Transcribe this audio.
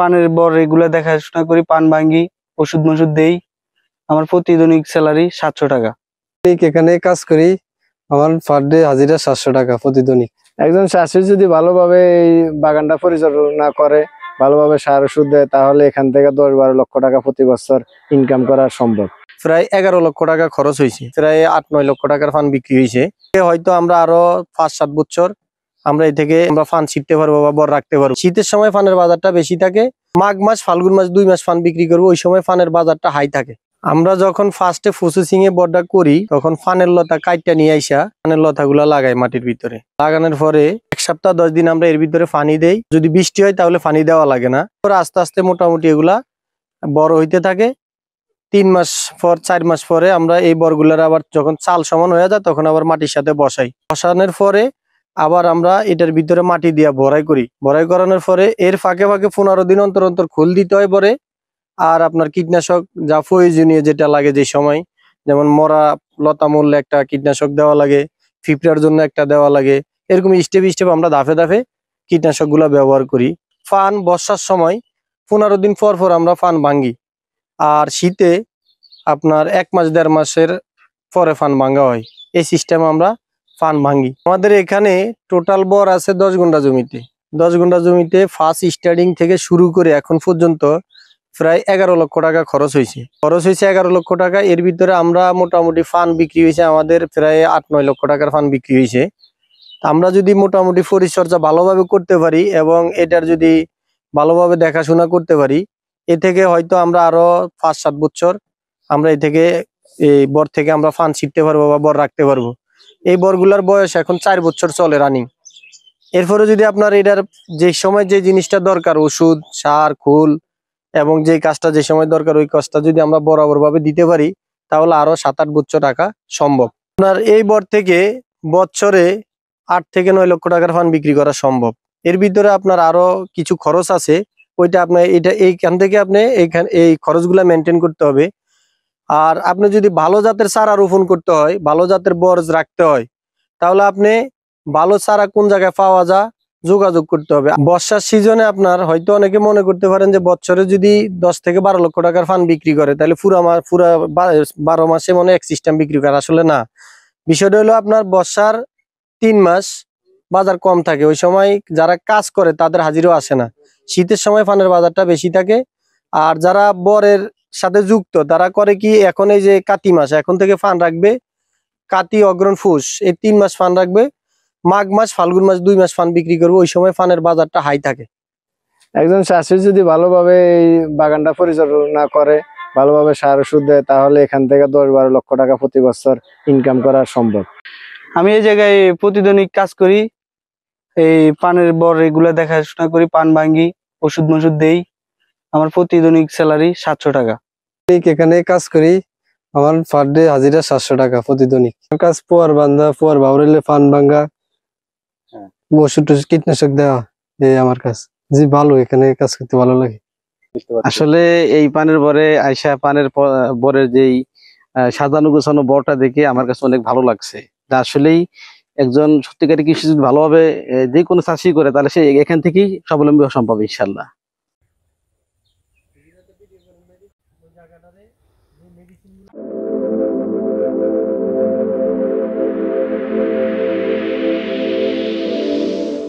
পানের বর এগুলা দেখাশোনা করি, পান ভাঙ্গি, ওষুধ মষুধ দেই। আমার প্রতিদিনিক স্যালারি 700 টাকা। এখানে কাজ করি, আমার পার ডে হাজিরা 700 টাকা প্রতিদিনিক। একজন চাষি যদি ভালোভাবে এই বাগানটা পরিচালনা করে, ভালোভাবে সার ওষুধ দেয়, তাহলে এখান থেকে 10-12 লক্ষ টাকা প্রতি বছর ইনকাম করা সম্ভব। প্রায় 11 লক্ষ টাকা খরচ হয়েছে, প্রায় 8-9 লক্ষ টাকার ফান বিক্রি হয়েছে। হয়তো আমরা আরো 5-7 বছর আমরা এই থেকে আমরা ফান ছিটতে পারবো বা বর রাখতে পারবো। শীতের সময় ফানের বাজারটা বেশি থাকে, মাঘ মাস ফাল্গুন মাস 2 মাস ফান বিক্রি করবো, ওই সময় ফানের বাজারটা হাই থাকে। আমরা যখন ফার্স্টে প্রসেসিং এ বরটা করি, তখন ফানের লতা কাইটটা নিয়ে আইসা ফানের লতাগুলা লাগাই মাটির ভিতরে। লাগানোর পরে 1 সপ্তাহ 10 দিন আমরা এর ভিতরে পানি দেই। যদি বৃষ্টি হয় তাহলে পানি দেওয়া লাগে না। পরে আস্তে আস্তে মোটামুটি এগুলা বড় হইতে থাকে। 3 মাস পর 4 মাস পরে আমরা এই বরগুলার আবার যখন চাল সমান হয়ে যায়, তখন আবার মাটির সাথে বসাই। বসানোর পরে আবার আমরা এটার ভিতরে মাটি দিয়া ভরাই করি। ভরাই করানোর পরে এর ফাঁকে ফাঁকে 15 দিন অন্তর অন্তর খোল দিতে হয় পরে। আর আপনার কীটনাশক যা প্রয়োজনীয় যেটা লাগে যে সময়, যেমন মরা লতা মূল্যে একটা কীটনাশক দেওয়া লাগে, পিঁপড়ার জন্য একটা দেওয়া লাগে। এরকম স্টেপ স্টেপ আমরা ধাপে ধাপে কীটনাশক গুলা ব্যবহার করি। ফান বর্ষার সময় 15 দিন পর পর আমরা ফান ভাঙ্গি। আর শীতে আপনার 1 মাস 1.5 মাসের পরে ফান ভাঙ্গা হয়। এই সিস্টেমে আমরা ফান ভাঙ্গি। আমাদের এখানে টোটাল বর আছে 10 গুণ্ঠা জমিতে। 10 গুণ্ঠা জমিতে ফার্স্ট স্টার্টিং থেকে শুরু করে এখন পর্যন্ত প্রায় 11 লক্ষ টাকা খরচ হয়েছে। 11 লক্ষ টাকা। এর ভিতরে আমরা মোটামুটি ফান বিক্রি হয়েছে আমাদের প্রায় 8-9 লক্ষ টাকার ফান বিক্রি হয়েছে। আমরা যদি মোটামুটি পরিচর্যা ভালোভাবে করতে পারি এবং এটার যদি ভালোভাবে দেখাশোনা করতে পারি, এ থেকে হয়তো আমরা আরো 5-7 বছর আমরা এই বর থেকে আমরা ফান ছিটতে পারবো বা বর রাখতে পারবো। এই বরগুলার বয়স এখন 4 বছর চলে রানিং। এরপরে যদি আপনার এটার যে সময় যে জিনিসটা দরকার, ওষুধ, সার, খোল এবং যে কাজটা যে সময় দরকার, ওই কাজটা যদি আমরা বরাবর ভাবে দিতে পারি, তাহলে আরো 7-8 বছর টাকা সম্ভব। আপনার এই বর থেকে বছরে 8 থেকে 9 লক্ষ টাকার ফান বিক্রি করা সম্ভব। এর ভিতরে আপনার আরো কিছু খরচ আছে, ওইটা আপনার এইখান থেকে আপনি এই খরচগুলা মেনটেন করতে হবে। আর আপনি যদি ভালো জাতের চারা রোপণ করতে হয়, ভালো জাতের বর রাখতে হয়, তাহলে আপনি ভালো চারা কোন জায়গায় পাওয়া যায় যোগাযোগ করতে হবে। বর্ষার সিজনে আপনার হয়তো অনেকে মনে করতে পারেন যে বছরে যদি 10 থেকে 12 লক্ষ টাকার ফান বিক্রি করে, তাহলে পুরা 12 মাসে মনে এক সিস্টেম বিক্রি করে। আসলে না, বিষয়টা হলো আপনার বর্ষার 3 মাস বাজার কম থাকে, ওই সময় যারা কাজ করে তাদের হাজিরাও আসে না। শীতের সময় ফানের বাজারটা বেশি থাকে। আর যারা বরের সাথে যুক্ত তারা করে কি, এখন এই যে কাতি মাস, এখন থেকে ফান রাখবে, কাতি, অগ্রহণ, পৌষ, এই 3 মাস ফান রাখবে। মাঘ মাস ফাল্গুন মাস 2 মাস ফান বিক্রি করবে, ওই সময় ফানের বাজারটা হাই থাকে। একজন চাষি যদি ভালোভাবে এই বাগানটা পরিচালনা করে, ভালোভাবে সার ওষুধ দেয়, তাহলে এখান থেকে 10-12 লক্ষ টাকা প্রতি বছর ইনকাম করা সম্ভব। আমি এই জায়গায় প্রতিদিনিক কাজ করি, এই পানের বর এগুলা দেখাশোনা করি, পান ভাঙ্গি, ওষুধ মষুধ দেই। আমার প্রতিদিনিক স্যালারি 700 টাকা। এখানে কাজ করি, আমার পার ডে হাজিরা 700 টাকা প্রতিদিনিক। কাজ পোয়ার বান্ধা, পোয়ার বাউরেলে ফান ভাঙ্গা, ওষুধ কীটনাশক দেওয়া, এই আমার কাজ। জি ভালো, এখানে কাজ করতে ভালো লাগে। আসলে এই পানের বরে আয়সা পানের বরের যেই সাজানো গোছানো বরটা দেখে আমার কাছে অনেক ভালো লাগছে। আসলেই একজন সত্যিকারী কৃষি যদি ভালোভাবে যে কোনো চাষি করে, তাহলে সে এখান থেকেই স্বাবলম্বী হওয়া সম্ভব ইনশাল্লাহ।